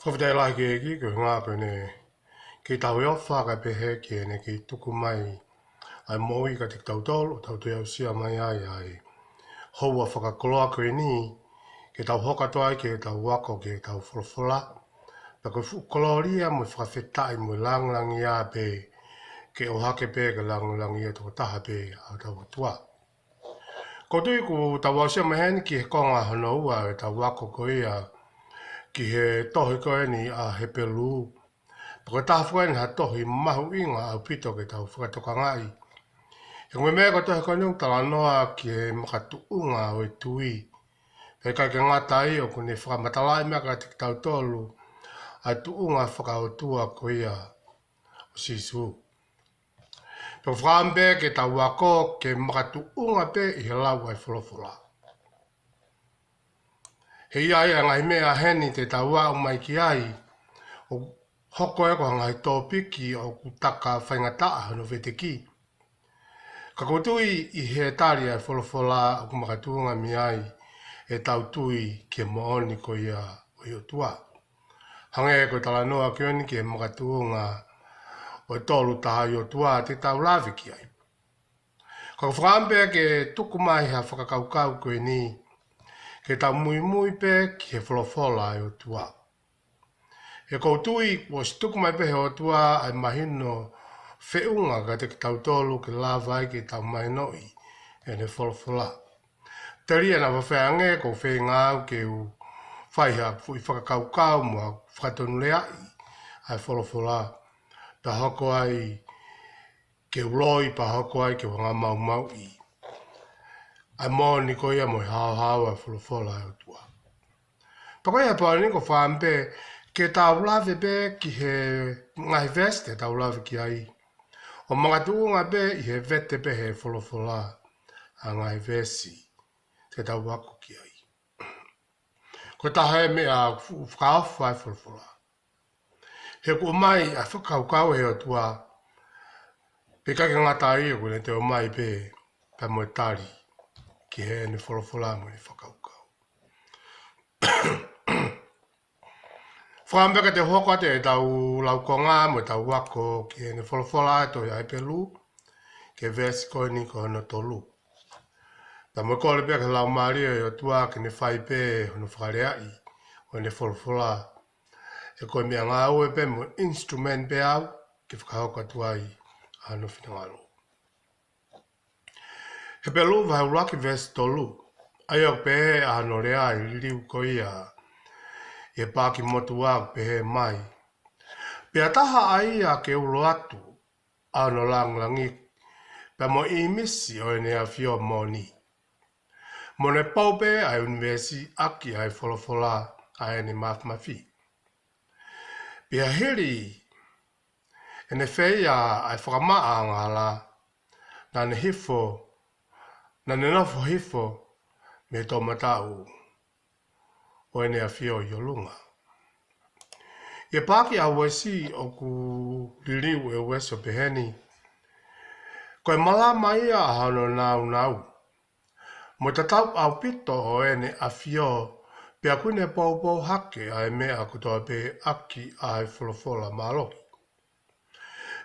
Whawhitai lai ki ko ngā kone ki tau eo whaka pehe ki ene ki tuku mai ai moi ka te tautolo tau te au sia mai ai houa whakakoloa koe ni ke tau hoka toai ke tau wako ke tau wholawhola pa koe whukoloria mo whakawhetai mo langlangi a pe ke o hake pe ka langlangi e toko taha pe a tau atua. Ko tui ku tau au sia mai heni ki he konga hana ua e tau wako ko ia ki he tohi koe ni a he pelu. Pako taha whaen ha tohi mahu inga au pito ke tau whakatoka ngai. E ngwe mea ko tohi koe nung tala noa ki he makatu unga o e tui. Pei kai ke ngata i o kune whakamatalai mea ka te tau tolu a tu unga whakaotua ko ia o sisu. Pako whakambe ke tau wako ke makatu unga pe i he lau ai wholawhola. He ia ia ngai mea heni te tau au mai ki ai o hoko e ko ngai tōpiki o kutaka whaingataa hano vete ki. Ka koutui i he tari ai wholawhola o kumakatunga mi ai e tau tui ke mooni ko ia o i o tua. Hange e ko tala noa ki oni ke makatunga o e tolu taha i o tua te tau lawe ki ai. Ka whakampea ke tuku mai ha whakakaukau koe ni ke tau mui mui pe ki he wholawhola i o tua. He koutui o stuku mai pehe o tua ai mahino whiunga ka te tautolu ke lawai ke tau mai noi e ne wholawhola. Taria na whawheange ko whengau ke u whaiha fui whakakaukau mua whakatonu lea ai wholawhola. Pa hoko ai ke uroi pa hoko ai ke wanga mau mau i. Ai mōni ko ia mo hao hao ai wholawhola ai o tua. Pako ia pa ni ko whampe ke tau lawe be ki he ngai veste tau lawe ki ai. O mga tuunga be i he vete be he wholawhola a ngai vesi te tau wako ki ai. Ko taha e mea whakaofu ai wholawhola. He ko mai a whakaukau he o tua pe kake ngata i o kune te o mai be pa mo tari ki he ne wholawhola mo ni whakaukau. Whambeka te hoko te tau laukonga mo tau wako ki he ne wholawhola e toi ai pelu ke vesi koe ni ko hono tolu. Ta mo kore pia ke lau maria e o tua ke ne whai pe hono whakareai o ne wholawhola. E koe mea ngā ue pe mo instrument pe au ke whakahoka tuai ano whinangaro. He pelu vai uraki vesi tolu. Ai o pe ano rea i liu ko ia e pāki motu au pehe mai. Pea taha ai a ke ulo atu ano langlangi pe mo i misi o ene a fio moni. Mo ne paupe ai universi aki ai wholawhola ai ene mafi. Pea hiri ene whea ai whakamaa ngala na ne hifo na ne nofo hifo me tō matau o ene a fio i o lunga. Ia pāki a wesi o ku liriu e weso peheni. Koe mala mai a hano nau nau. Mo tatau au pito o ene a fio pia kune pau hake a e mea kutoa pe aki a e wholawhola maloki.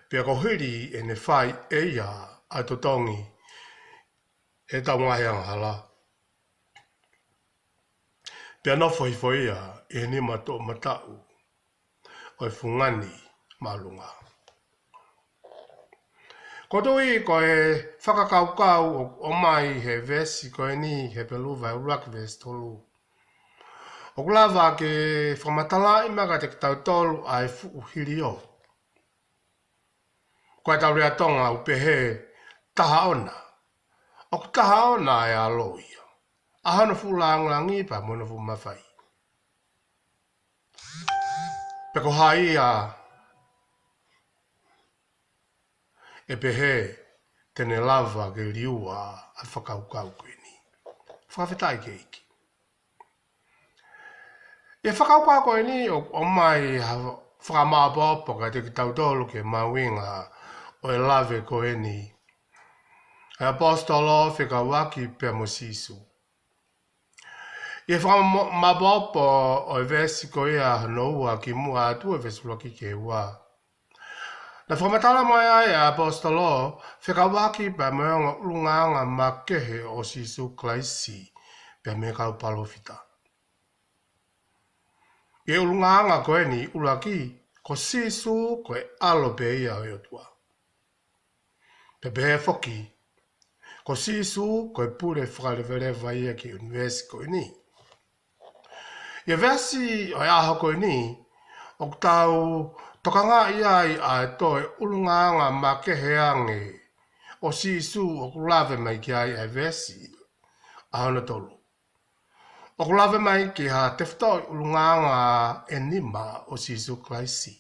Pia ko hiri ene whai eia a totongi e tau ngahi anghala. Pia nofo hifoia e ni mato matau o e fungani malunga. Ko tui ko e whakakaukau o mai he vesi ko e ni he pelu vai urak vesi tolu. O kulawa ke whamatala i maga te tau tolu ai fuuhiri o. Ko e tau rea tonga upehe taha ona. O ku taha ona e aloia. Ahana fu langlangi pa mona fu mawhai. Peko hai a e pehe tene lava ke riua a whakaukau koe ni. Whakawhetai ke iki. E whakaukau koe ni o mai whakamaapopo ka te ki tautolu ke mawinga o e lave koe ni. E apostolo whika waki pe mo sisu. Ia whamabopo o e vesi ko ia hanoua ki mua atu e vesi loki ke ua. Na whamatala mai ai a apostolo, whekawaki pa meonga ulunganga makehe o sisu klaisi pe me kau palofita. Ie ulunganga koe ni ulaki ko sisu koe alo pe ia o iotua. Pe behe foki, ko sisu koe pure whakalewelewa ia ki universi koe ni. Ia vesi o aho koe ni, o tau tokanga iai a toe ulunganga makeheange o sisu o kulave mai ki ai e vesi ahona tolu. O kulave mai ki ha teftoi ulunganga enima o sisu klaisi.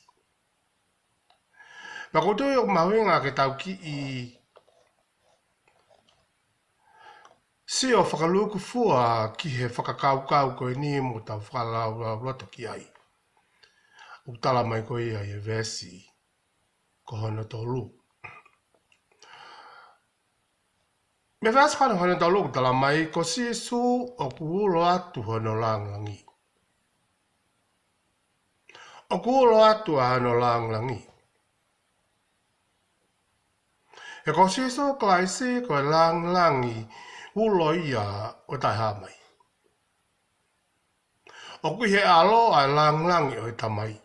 Ma kutui o mahuinga ke tau ki i si o whakaluku fua ki he whakakaukau koe ni mo tau whakalau roto ki ai. Utala mai koe ia e vesi ko hona tolu. Me vesi kane hona tolu utala mai ko sisu o kuulo atu hona langlangi. O kuulo atu hona langlangi. E ko sisu klaisi ko langlangi ulo ia o tai hamai. O kui he alo ai langlangi o tamai.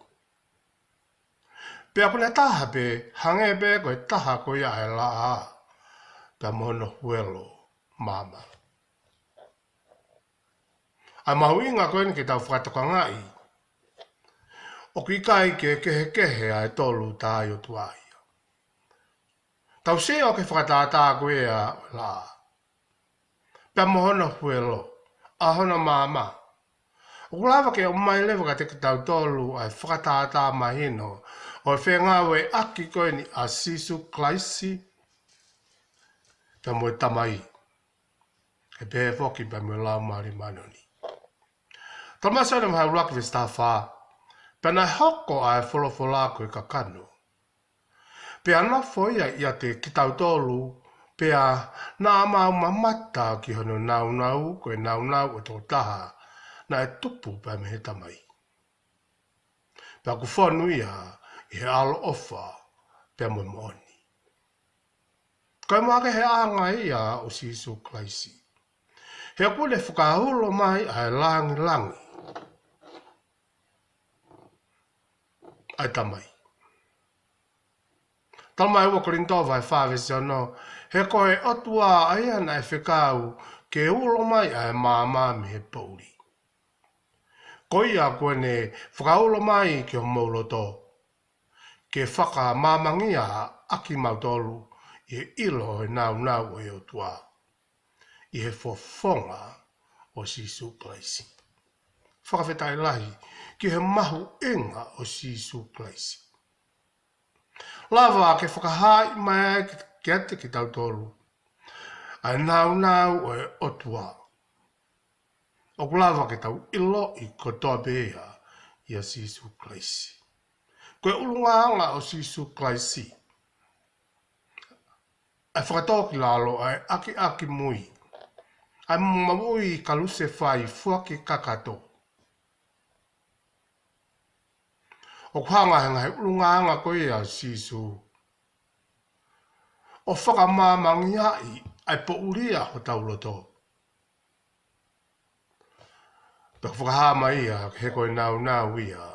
Pea kune taha pe hange pe koe taha koe ia e la a. Pea mono huelo mama. Ai mahuinga koe ni ke tau whakatoka ngai. O kui kai ke kehe ai tolu tai o tuai. Tau se o ke whakatata koe ia la a. Pea mohono huelo. Ahona mama. O kulawa ke o mai lewa ka te tau tolu ai whakatata mahino. O e whengawe aki koe ni a sisu klaisi. Pea moe tamai. E pehe foki pea moe lau maari manoni. Tamasa na mahau laki vista wha. Pea na hoko ai wholofola koe kakano. Pea na foia ia te kitau tolu. Pea na amau mamata ki hono nau koe nau o tō taha. Na e tupu pea me he tamai. Pea ku whonu ia i he alo ofa pea moe mooni. Kai make he anga ia o sisu klaisi. He kule whakahulo mai ai langi. Ai tamai. Tamai ua korintova e whawesi ano. He koe otua aia na e whekau ke ulo mai ai māma me he pauri. Koia koe ne whakaulo mai ki o mauloto. Ke whaka māmangia aki mautolu i he ilo e nau o e otua. I he fofonga o sisu klaisi. Whakawhetai lahi ki he mahu inga o sisu klaisi. Lava ke whakahai mai ki ate ki tautolu. Ai nau o e otua. O kulawa ke tau ilo i kotoa bea i a sisu klaisi. Koe ulunganga o sisu klaisi. Ai whakatoki lalo ai aki mui. Ai mamui kaluse whai fuaki kakato. O kuhanga henga he ulunganga koe a sisu. O whakamāmangiai ai po uria ho tauloto. Pea whakahama ia he koe nau ia.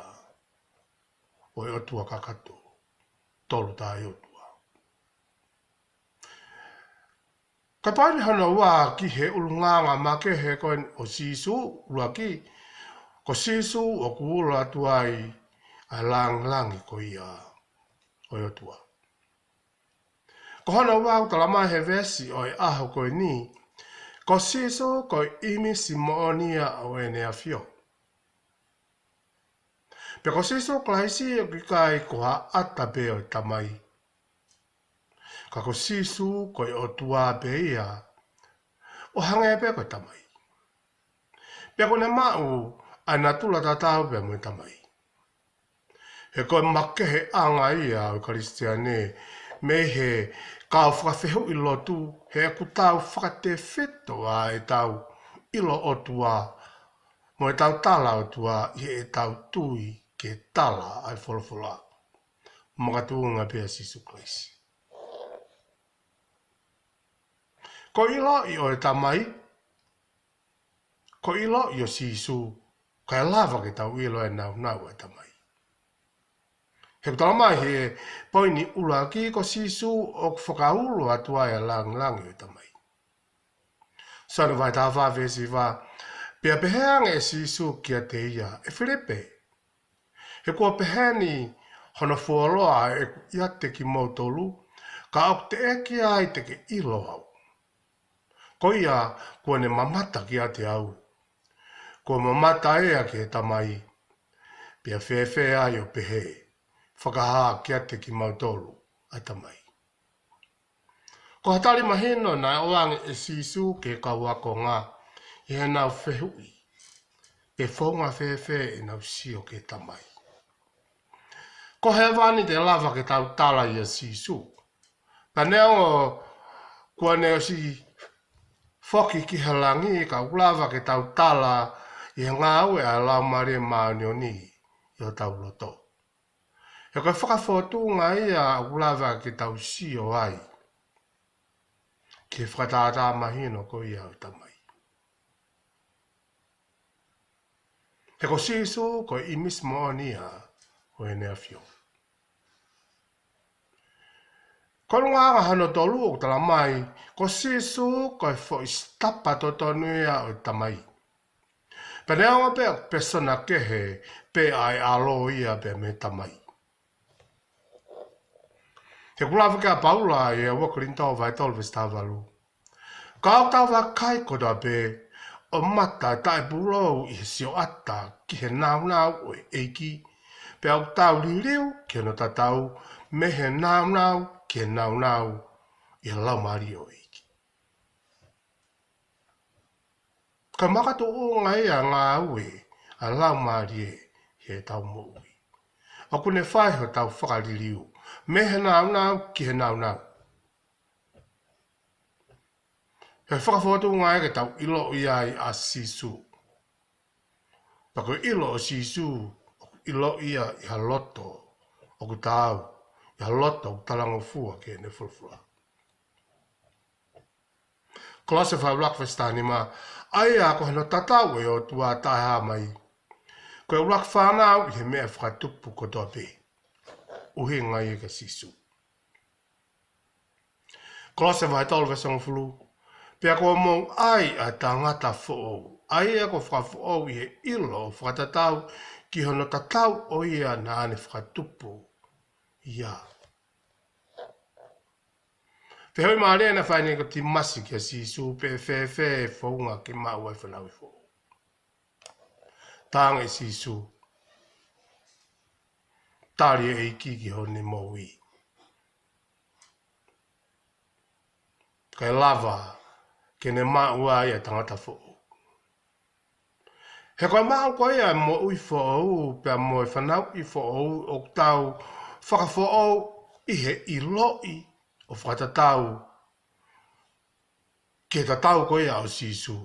O e otua kakato. Tolu tai otua. Ka paini hana wā ki he ulunganga make he koe o sisu ruaki. Ko sisu o kuula atuai ai langi ko ia o e otua. Ko hana wā utalama he vesi o e aho koe ni. Ko sisu ko imi si moonia o e nea fio. Pe ko sisu klaisi o kikai ko ha ata pe o tamai. Ka ko sisu ko e otua pe ia. O hange pe ko tamai. Pe ko ne mau a natula tatau pe mo tamai. He koe make he anga ia o Karistiane me he kau whakawhehu i lotu he aku tau whakate wheto a e tau ilo otua mo e tau tala o tua i e tau tui ke tala ai wholofola. Makatuunga pia Sisu Kleisi. Ko ilo i o e tamai, ko ilo i o Sisu, kai lava ke tau ilo e nau e tamai. He kutala mai he poini ula ki ko Sisu o whakaulu atua e lang e tamai. Sanu vai tā whawesi wā, pia peheanga e Sisu kia te ia, e Filipe. He kua peheni hona fualoa e ia te ki mautolu, ka au te eki ai te ke ilo au. Ko ia kua ne mamata ki a te au. Kua mamata ea ki he tamai, pia whewhe ai o pehe, whakahaa ki a te ki mautolu a tamai. Ko hatari mahino na oange e Sisu ke kauako ngā, i he nau whehui, pe whaunga whewhe e nau sio ke tamai. Ko he wani te lava ke tau tala i a Sisu. Pa neo kua neo si whoki ki halangi ka ulava ke tau tala i he ngā ue a lau mare maanio ni i o tau loto. E koe whakawhotu ngā ia ulava ke tau sio ai. Ke whakatata mahino ko ia o tamai. He ko Sisu ko i mismo o nia o e nea fio. Ko ngā hano tolu o tala mai, ko Sisu ko e fo istapa to tonuia o tamai. Pe nea pe persona kehe pe ai alo ia pe me tamai. He kulawa kia paula e a wakarintau vai tolwe stavalu. Ka au tawa kai koda pe o mata tai pulou i he sio ata ki he nau o eiki. Pe au tau liriu ki no tatau me he nau ki he nau i he lau mari o eiki. Ka makato o ngai a ngā ue a lau mari e he tau moui. O kune whai ho tau whakaririu me he nau ki he nau. He whakawhotu ngai ke tau ilo i ai a Sisu. Pako ilo o Sisu, ilo ia i ha loto o ku tau, i ha loto o talango fua ke ne fulfula. Kolose whai Rockfestani ma, ai a ko hano tatau e o tua taha mai. Ko e urak whanau i he mea whakatupu ko toa pe. Uhi ngai e ke Sisu. Kolose whai tolwe songfulu, pia ko mou ai a tangata fo'ou. Ai a ko whakafo'ou i he ilo o whakatatau ki hono tatau o ia na ane whakatupu. Ia. Whihoi maare na whaine ko ti masi ki a Sisu pe whewhe whaunga ki mau ai whanau i fo'ou. Tānga i Sisu. Tāri e iki ki hone moui. Kai lava ke ne maua ia tangata fo'ou. He koe mau koe ia mo ui fo'ou, pia mo e whanau i fo'ou o tau whakafo'ou i he iloi o whakatatau. Ke tatau koe ia o Sisu.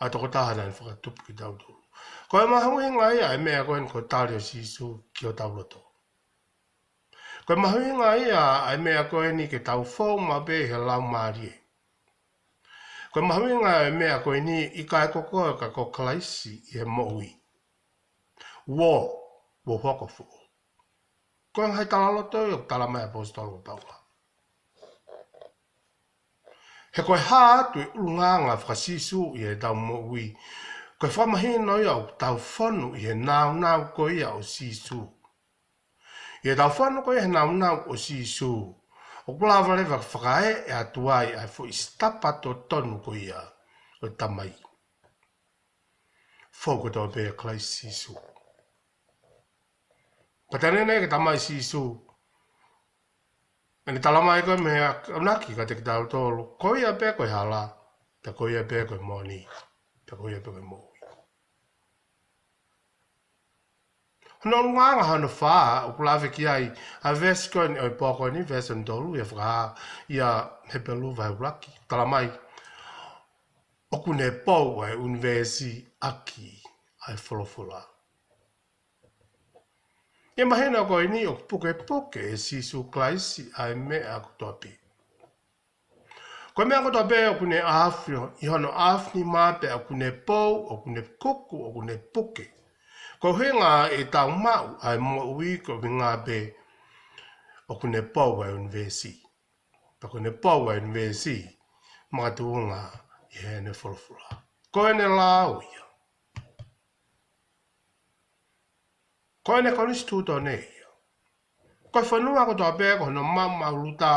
A toko tahana ni whakatupu ki tau tūru. Koe mahui ngā ia e mea koe ni ko tāri o Sisu ki o tau loto. Koe mahui ngā ia e mea koe ni ke tau whou ma be he lau marie. Koe mahui ngā e mea koe ni i kai koko ka ko kalaisi i he moui. Wo hoko fu. Koe ngai tala loto i o tala mai a postolo o taua. He koe hā atu i urunganga whakasisu i he tau moui. Koe whamahino i au tau whanu i he nau koe ia o Sisu. I he tau whanu koe i he nau o Sisu. O kulawa lewa whakae e atuai ai fo istapa to tonu ko ia o tamai. Foko tō pēr klai Sisu. Patanene ke tamai Sisu. Ene talamai koe mea naki ka te ki tau tōlu. Ko ia pēr koe hala. Ta ko ia pēr koe moni. Ta ko ia pēr koe moui. Hono nganga hano whaa, o kulawe ki ai, a vesko ni oi poko ni, veso ni tolu, ia whakaha, ia hepelu vai raki. Tala mai, oku ne pou ai unvesi aki. ai wholawhola. E mahena koe ni o puke puke e sisu klaisi ai mea kutopi. Koe mea kutopi o kune afio, i hono afni mape o kune pou, o kune kuku, o kune puke. Ko hinga e tau mau ai mo ui ko vinga be o kune pou ai unvesi. Pa kune pou ai unvesi, mga tuunga i hene wholawhola. Koe ne lau ia. Koe ne konstituto nei. Koe whanua ko toa pēko no mamma uruta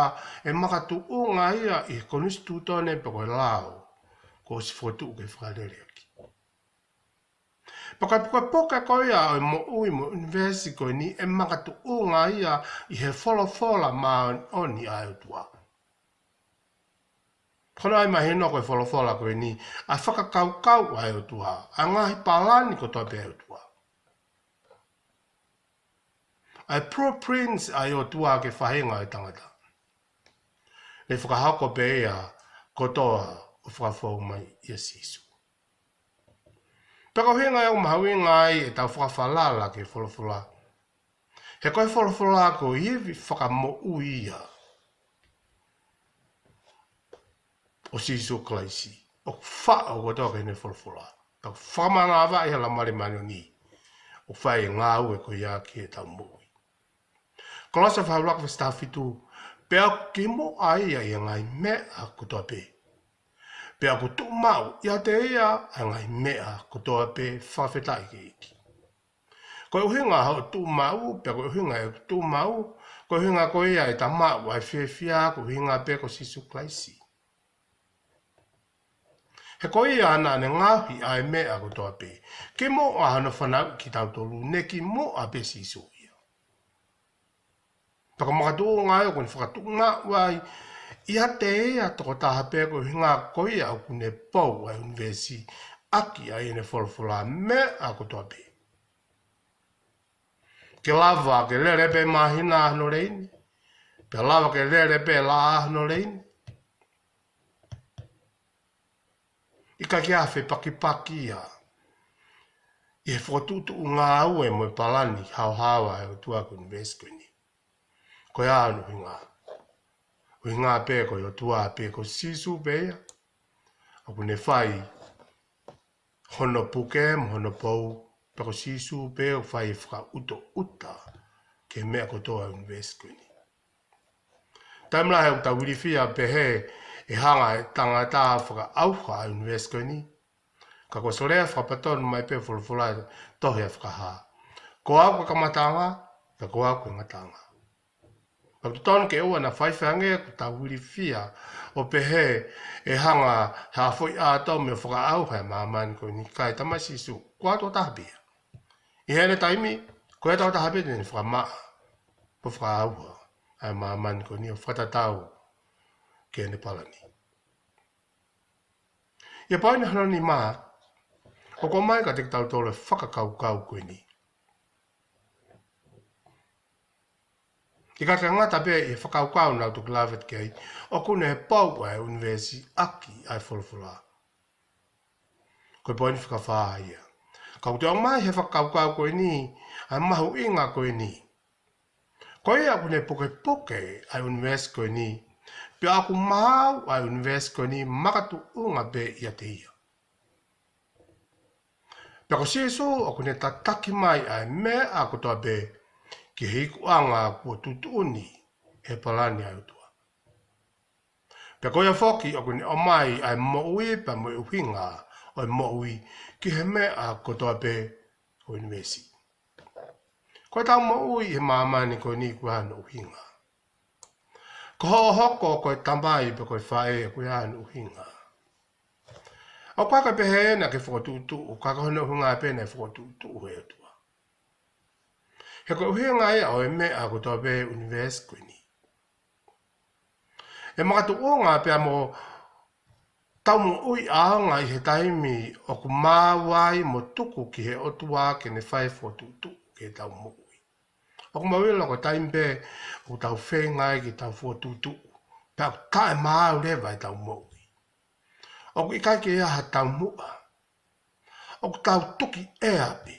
e makatu unga ia i konstituto nei pe koe lau. Ko si fotu ke whakarereki. Pa koe poka koe ia o mo ui mo universi koe ni e makatu unga ia i he wholawhola maa oni ai utua. Kono ai mahino koe wholawhola koe ni a whakakaukau ai utua. A ngahi palani ko toa pē utua. Ai pro prince ai o tua ke whahenga e tangata. Le whakahako pe ea kotoa o whakawhau mai i a sisu. Peko hinga e o mahawinga ai e tau whakawhalala ke wholawhola. He koe wholawhola ko hivi whakamo uia. O sisu klaisi. O wha o kotoa ke ne wholawhola. Tau whamanga awa i hala mare mani ni. O whae ngā ue ko ia ki e tau mo. Kolasa whauraka whastawhitu, pēa kimo ai a ngai mea kutoa pē. Pēa ko tū mau, ia te ea a ngai mea kutoa pē whawhetai ke iki. Koe uhinga hau tū mau, pēa koe uhinga e tū mau, koe uhinga ko ea e ta mau ai whiawhia, koe uhinga pē ko sisu klaisi. He koe ea ana ne ngāhi ai mea kutoa pē. Kimo a hana whanau ki tautolu, neki mo a pē sisu. Paka makatu ngai o kune whakatu ngā wai ia te ea toko taha pēko hinga koia o kune pou ai unvesi aki ai ene wholawhola me a kotoa pē. Ke lava ke lerepe mahina ahno reini, pe lava ke lerepe la ahno reini. Ika ki awhi paki ia. I he whakatutu ngā ue mo palani hau hawa e o tuaku unvesi koini. Koe anu hinga. O hinga pēko i o tua pēko sisu pēia. O kune whai hono puke, hono pou, pēko sisu pēo whai whaka uto uta ke mea kotoa unveskoini. Taimla he uta wirifia pehe e hanga e tangata whaka auha unveskoini. Ka ko sorea whakapatonu mai pē wholawholai tohe whakaha. Ko au ka kamatanga, ka ko au ka ngatanga. Pau tonu ke ua na whaiwhange ko ta wirifia o pehe e hanga hawhoi ātau me whaka au hea māmani ko ni kai tamasisu. Ko ato tahapia. I hene taimi, ko e tau tahapia tene whaka maa. Po whaka au hea māmani ko ni o whatatau ke ene palani. Ia paina hana ni maa, o ko mai ka te tau tole whakakaukau koe ni. I ka ngata pē i whakaukau nau tu klavet kei, o kune he pau ai univesi aki ai wholawhola. Koe poini whakawhaa ia. Kau te o mai he whakaukau koe ni, ai mahu inga koe ni. Koe ia kune puke puke ai univesi koe ni, pe aku mau ai univesi koe ni makatu unga pē ia te ia. Pe ko sieso o kune tataki mai ai mea ako toa pē, ki hiku anga kua tutuni he palani ai utua. Pea koia whoki o kune o mai ai moui pa mo uhinga o moui ki he mea kotoa pē o universi. Koe tau moui he mamani koe ni kua hana uhinga. Ko hoko koe tamai pe koe whae kua hana uhinga. O kaka pehe na ke whakatutu, o kaka hana uhinga pēna e whakatutu he utua. He koe uhinga ea o e mea kotoa pē universi koe ni. E makatu o ngā pēa mo taumu ui aanga i he taimi o ku māwai mo tuku ki he otua ke ne whai whotutu ke taumu ui. O ku mawila ko taimi pē o tau whengai ki tau whotutu. Pēa ku tae māu rewa i taumu ui. O ku ikai ke ea ha taumua. o tau tuki e ape.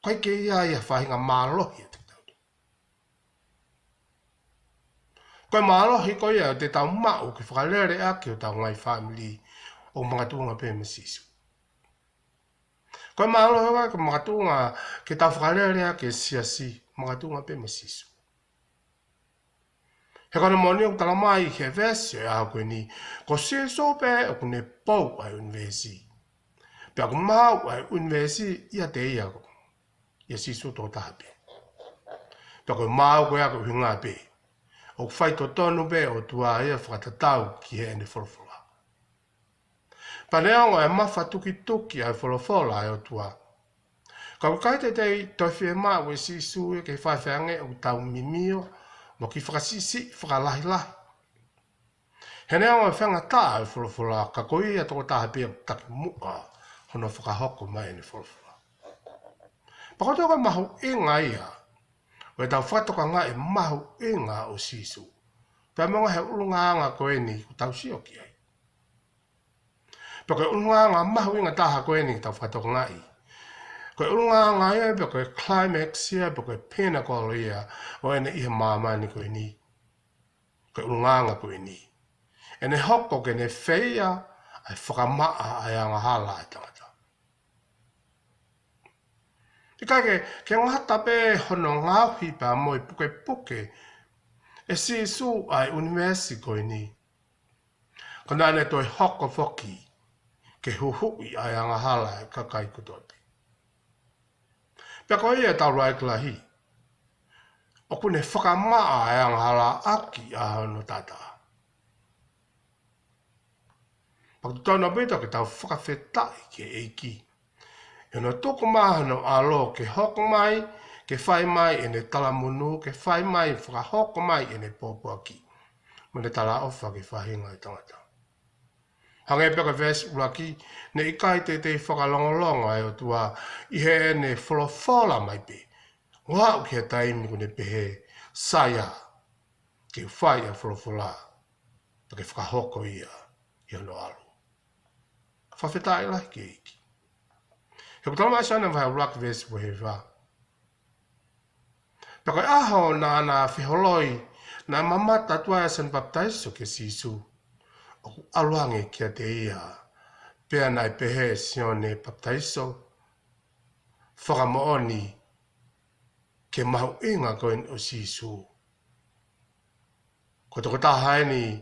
Kai ke ia ia whahinga mālohi te tau. Koe mālohi koe ia te tau mau ki whakalere ake o tau ngai family o mga tuunga pe masisu. Koe mālohi koe mga tuunga ke tau whakalere ake siasi mga tuunga pe masisu. He kona moni o tala mai he vesi e au koe ni ko se so pe o kune pau ai unvesi. Pe ako mau ai unvesi ia te ia ko. Ia sisu tō tahape. Pe ako mau koe ako hinga pe. O whai tō tonu pe o tua ia whakatatau ki he ene wholofola. Paneonga e mawha tuki ai wholofola e o tua. Ka kaite te toifie maa we sisu e ke whaiwhange o tau mimio mo ki whakasisi whakalahilahi. He nea o whenga tā e wholofola ka koi a tō tahape o taki mua hono whakahoko mai ene wholofola. Pakotoka mahu inga ia, we tau whatoka ngā e mahu inga o sisu. Pea monga he ulungaanga koe ni ku tau sio ki ai. Pea koe ulungaanga mahu inga taha koe ni tau whatoka ngā i. Koe ulungaanga ia, pea koe climax ia, pea koe pinnacle ia, o ene iha māmani koe ni. Koe ulungaanga koe ni. Ene hoko ke ne wheia, ai whakamaa ai anga hala e tangata. Ika ke ngata pe hono ngāwhi pa moi puke e sisu ai universi koe ni. Kona ane toi hoko foki ke huhui ai anga hala e kakai kutopi. Pea koe ia tau rai klahi. O kune whakamaa ai anga hala aki a hono tata. Paku tōna pita ke tau whakawhetai ke eiki. Eno toko mahano alo ke hoko mai, ke whai mai e ne talamunu, ke whai mai whakahoko mai e ne pōpuaki. Mo ne tala ofa ke whahinga i tangata. Hange peka vesi uraki, ne ikai te whakalongolonga e o tua i he ne wholofola mai pe. Wau ki he taimi kune pehe saya ke whai a wholofola, ta ke whakahoko ia i ano alo. Whawhetai lahi ke iki. He kutala mai sana vai rock vesi po he wha. Paka aho na whiholoi na mamata tua san baptaiso ke sisu. O aluange kia te ia. Pea nai pehe sione baptaiso. Whakamooni ke mahu inga koen o sisu. Ko toko tahaini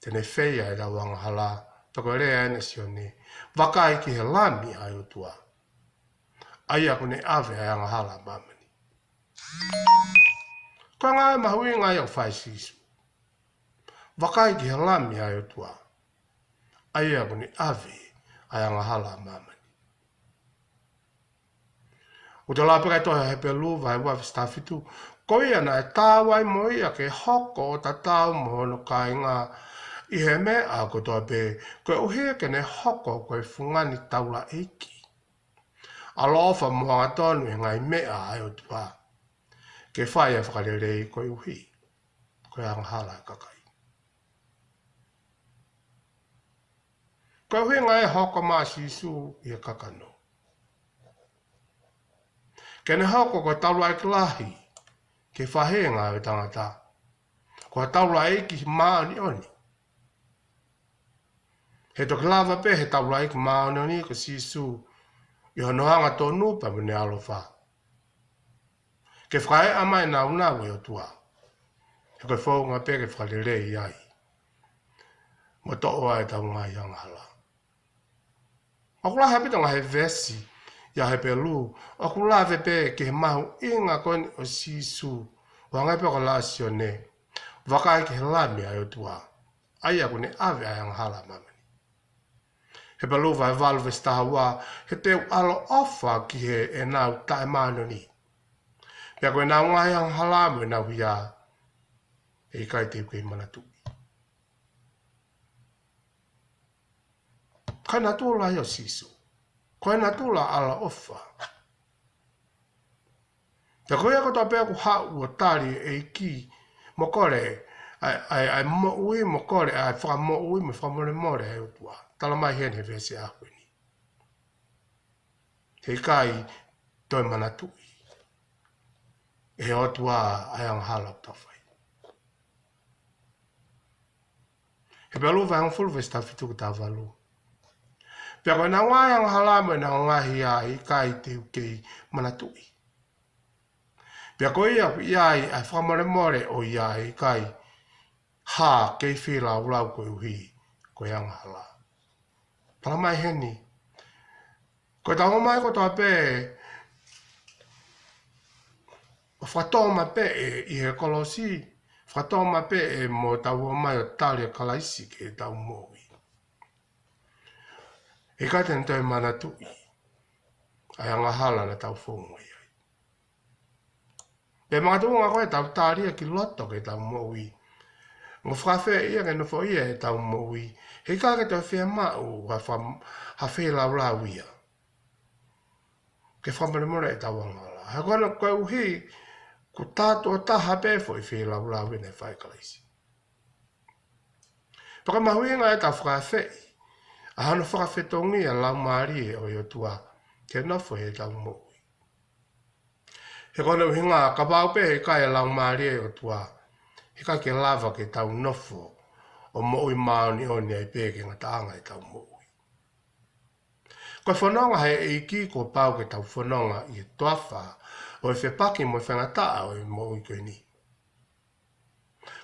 tene whea e la wanga hala. Paka rea ene sione. Wakai ki he lami ai o tua. Aia kone ave ai anga hala mamani. Koe ngai mahui ngai au whai sisu. Wakai ki he lami ai o tua. Aia kone ave ai anga hala mamani. O te lapeka toha he pelu vai wafi stafitu. Koe ana e tāwai moia ke hoko o ta tau mohono kai ngā. I he mea ko toa pe. Koe uhia ke ne hoko koe fungani taula eiki. Alofa moanga tonu e ngai mea ai o tua. Ke whai a whakarerei koe uhi. Koe anghala kakai. Koe uhi ngai hoko maa sisu i a kakano. Ke ne hoko koe taulua e kilahi. Ke whahenga e tangata. Koe taulua e ki maa ni oni. He to klava pe he taulua e ki maa ni oni ko sisu. I honohanga tō nupa mune alofa. Ke whae ama e nau nau e o tua. He koe whaunga pe ke whakarere i ai. Mo to oa e tau ngai anghala. Akula hapita ngā he vesi. Ia he pelu. Akula he pe ke he mahu inga koen o sisu. Wangai pe o la sione. Wakai ke he lami ai o tua. Aia kune ave ai anghala mami. He pelu vai valu vestahawa, he teo alo ofa ki he e nau tae mano ni. Pea koe nau ngai ang halamu e nau hia, e kai te koe manatu. Kai na tūla i o sisu, koe na tūla ala ofa. Pea koe ako toa pea ku hau o tari e ki, mo kore, ai mo ui mo kore, ai whaka mo ui mo whamore more e utua. Tala mai hene vese a huni. he kai toi manatui. E otua ai ang halap tawhai. He pelu vai ang fulu vesta fitu ka tavalu. Pia koe na ngai ang halama na ngahi ai kai te ukei manatui. Pia koe ia ai whamare more o ia ai kai ha kei whira ulau koe uhi koe ang hala. Pala mai heni. Koe tau mai ko toa pe whatoma pe i he kolosi. Whatoma pe e mo tau mai o tali kalaisi ke tau mowi. E kai tena toi manatui. Ai anga hala na tau whongo i ai. Pe mga tuunga koe tau tāria ki loto ke tau mowi. Ngo whawhe ia ke no fo ia e tau mowi. He kai ke tau whea mau ha whea lau lau ia. Ke whamare mora e tau angala. Ha koe koe uhi ko tātua taha pēfo i whea lau lau ina e whai kalaisi. Paka mahuinga e tau whawhe. A hano whakawhetongi a lau maari e o i o tua. Ke nofo he tau mowi. He kona uhinga ka pau pe he kai e lau maari e o tua. He kai ke lava ke tau nofo. O mowi maoni o ni ai pe ke ngataanga e tau mowi. Koe whanonga he e iki ko pau ke tau whanonga i e toafa. O e whepaki mo e whangataa o e mowi koe ni.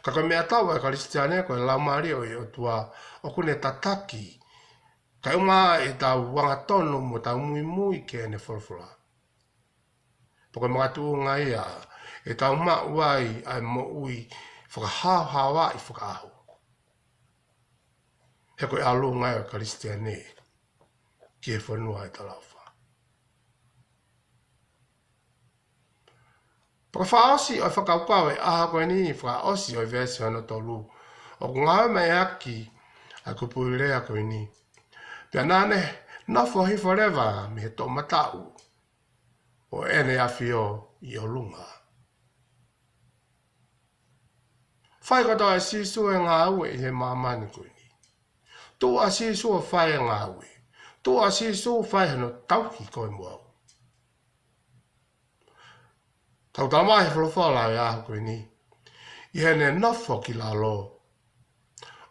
Ka koe mea tau e karistiane ko e lau maari o i o tua. O kune tataki. Kai unga e tau wangatonu mo tau mui mui ke ene wholwhola. Poko mga tuunga ia e tau mauai ai mo ui whakahau hawa i whakahu. He koe alu ngai o karistiane ki e whanua e talawha. Poko whaosi o whakaukau e aha koe ni whaosi o i vesi hana tolu. O ngau mai aki a kupuirea koe ni. Pia nane, nofo hi forever me he tō matau. O ene awhio i o lunga. Whai katoa e sisu e ngā ue i he mamani koe ni. Tō a sisu o whai e ngā ue. Tō a sisu o whai hano tauki koe mua. Tau tamai he whalawhala e ahu koe ni. I hene nofo ki la lo.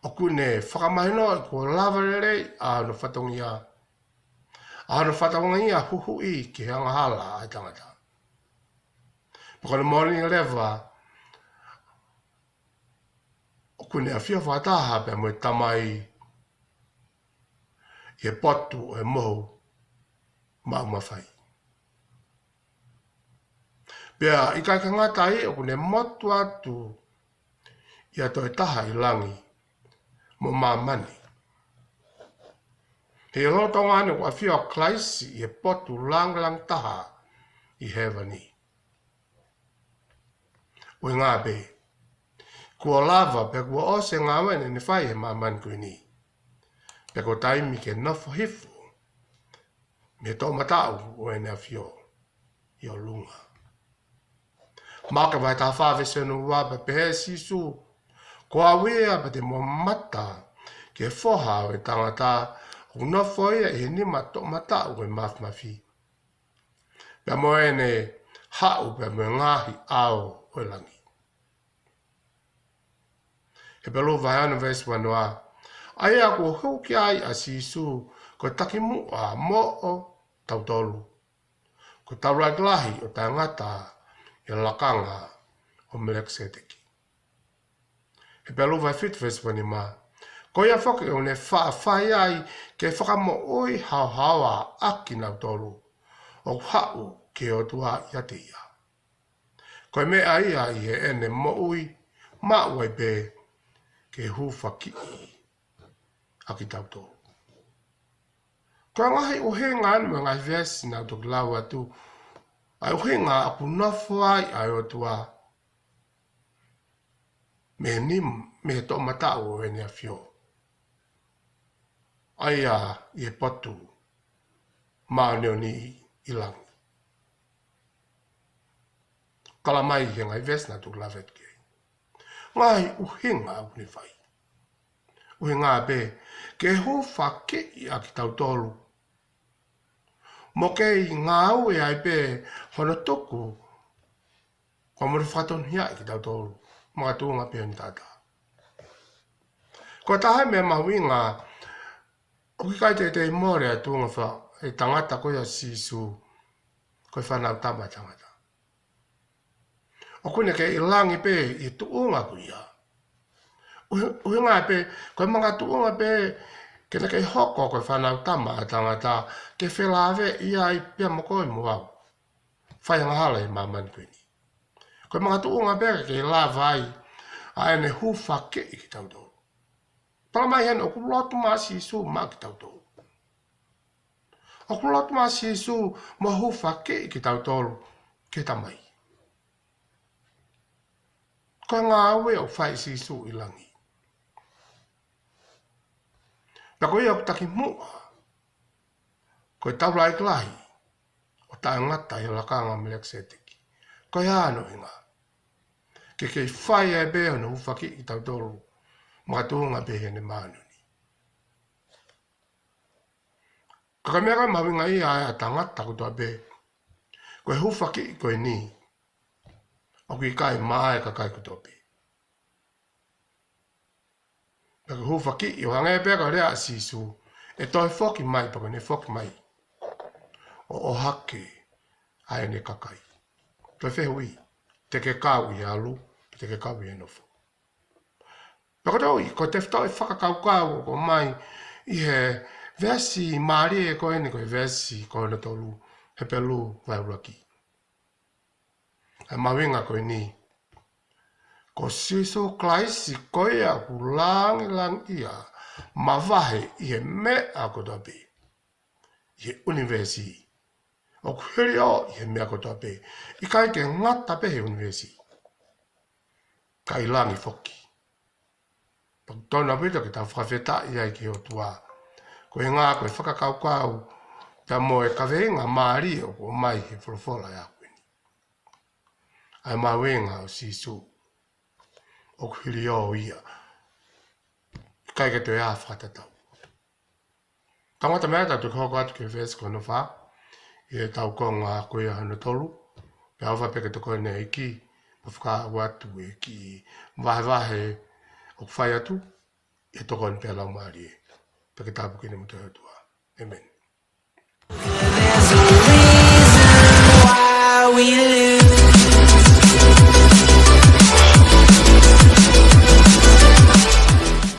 O kune whakamahino i ko lawarere a no whatongia. A no whatongia huhu i ki he angahala ai tangata. Pukone morning lewa. O kune a whia whataha pe mo i tamai i e potu o e mohu mau mawhai. Pea i kai ka ngata i o kune motu atu i ato e taha i langi. Mo mamani. He roto ngane wa whio klaisi i e potu lang taha i hewani. Ui ngā be. Kua lava pe kua ose ngā wene ni whai he mamani kui ni. Pe ko taimi ke nofo hifu. Me tō matau o ene a whio i o lunga. Maka vai tā whāwe senu wapa pe he sisu. Ko a wea pa te mo mata ke whoha o e tangata o nofo ia i he nima tō mata o e mawmafi. Pea mo ene hau pea mo ngahi ao o e langi. He pelo vai anu vesi wanoa. Ai a ko hauki ai a sisu ko takimu a mo o tautolu. Ko tauraglahi o tangata i lakanga o Melekseteki. He pelu vai fit vesi wani ma. Ko ia whake o ne whai ai ke whakamo oi hawa aki nau tolu. O hau ke o tua ia te ia. Ko me ai ai he ene mo ui ma ui be ke hu whaki aki tau tolu. Ko ngahi o he ngānu me ngai vesi nau tuk lau atu. Ai o he ngā aku nofo ai o tua. Me nim me to mata o ene a whio. Ai a i e potu maoneo ni i langi. Kala mai he ngai vesna tu lavet ke. Ngai uhinga au ni whai. Uhinga be ke ho whake i a ki tau tolu. mo ke ngā au e ai pe hono toku, kwa mori whaton hia ki tau tōru, mga tūnga pe ni tata. Ko taha mea mahuinga, o ki kai te more a tūnga wha, e tangata koia sisu, koe whanau tama tangata. O kune ke ilangi pe i tuunga kuia. Uhinga pe, koe mga tuunga pe, kena kei hoko koe whanau tama tangata, ke whelave ia i pia mokoe muau. Whai ngahale i mamani kuini. Koe mga tuunga pe ke la vai, a ene hufa ke i ki tau tō. Pala mai hen, oku lotu maa sisu maa ki tau tō. Oku lotu maa sisu ma hufa ke i ki tau tōru, ke tamai. Koe ngā aue o whai sisu i langi. Pako ia o taki mua, koe taura i klahi, o tae ngata i lakanga melek setiki. Koe āno inga, ke kei whai e beo na ufaki i tau toru, mga tūnga behe ne mānuni. Kaka mea kai mawinga i a tangata kutua be, koe hufaki i koe ni, o ki kai maae ka kai kutua be. Paka hufaki i o hangai peka rea sisu, e toi foki mai paka ne foki mai. O hake, ai ne kakai. Toi whehui, te ke kau i alu, te ke kau i enofo. Paka tau, ko te whtau i whakakau ko mai, i he vesi maari e koe ni koe vesi koe na tolu, he pelu vai uraki. E mawinga koe ni, ko siso klaisi koe a ku lang ia, ma vahe i he me a kotoa pe. I he universi. O kuheri o i he mea kotoa pe. I kai ke ngata pe he universi. Kai langi foki. Tona pita ki tau whakawheta i ai ki o tua. Ko e ngā koe whakakaukau, ta mo e kawenga maari o ko mai he wholofola e a kweni. Ai mawenga o sisu. O kuhiri o ia. Kai ke te ea whakatatau. Tangata mea tatu koko atu ke vesi koe no wha. I e tau ko ngā koe hana tolu. Pe awha peke te koe ne e ki. Pa whaka watu e ki. Vahe o whai atu. E toko ni pia lau maari e. Peke tapu kine mutu hautua. Amen. There's a reason why we live.